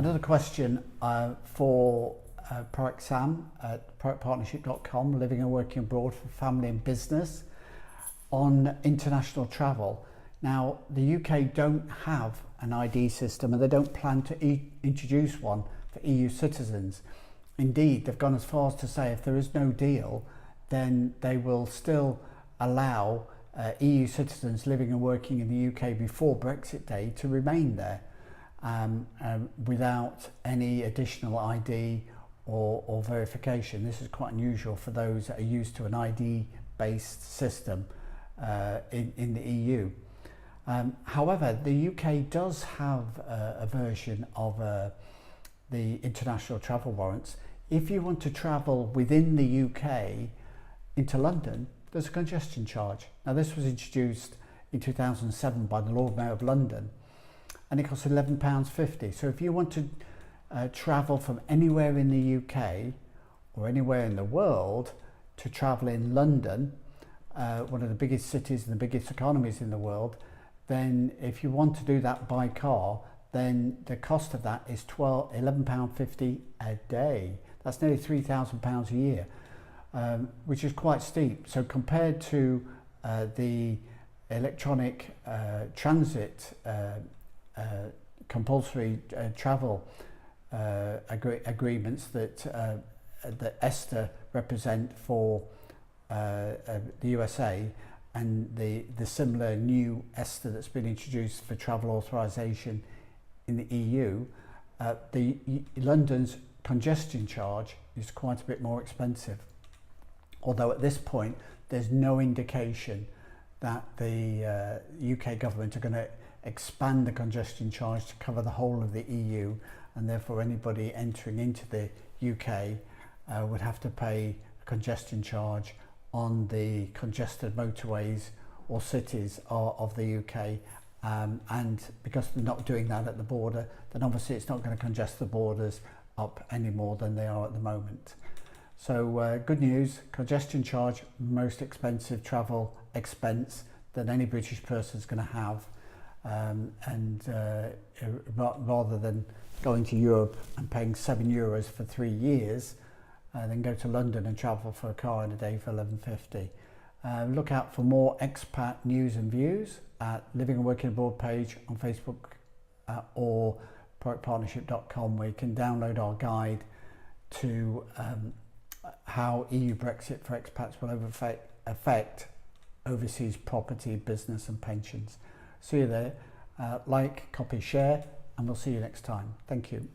Another question for Product Sam at productpartnership.com, living and working abroad for family and business, on international travel. Now, the UK don't have an ID system and they don't plan to introduce one for EU citizens. Indeed, they've gone as far as to say if there is no deal, then they will still allow EU citizens living and working in the UK before Brexit Day to remain there without any additional ID or verification. This is quite unusual for those that are used to an ID-based system in the EU. However, the UK does have a version of the international travel warrants. If you want to travel within the UK into London, there's a congestion charge. Now, this was introduced in 2007 by the Lord Mayor of London, and it costs £11.50. So if you want to travel from anywhere in the UK or anywhere in the world to travel in London, one of the biggest cities and the biggest economies in the world, then if you want to do that by car, then the cost of that is £11.50 a day. That's nearly £3,000 a year, which is quite steep. So compared to the electronic transit compulsory travel agreements that ESTA represent for the USA, and the similar new ESTA that's been introduced for travel authorisation in the EU, London's congestion charge is quite a bit more expensive. Although at this point there's no indication that the UK government are going to expand the congestion charge to cover the whole of the EU, and therefore anybody entering into the UK would have to pay a congestion charge on the congested motorways or cities of the UK, and because they're not doing that at the border, then obviously it's not going to congest the borders up any more than they are at the moment. So good news, congestion charge, most expensive travel expense that any British person is going to have, and rather than going to Europe and paying €7 for 3 years, then go to London and travel for a car in a day for £11.50. Look out for more expat news and views at Living and Working Abroad page on Facebook or productpartnership.com, where you can download our guide to how EU Brexit for expats will affect overseas property, business and pensions. See you there. Like, copy, share, and we'll see you next time. Thank you.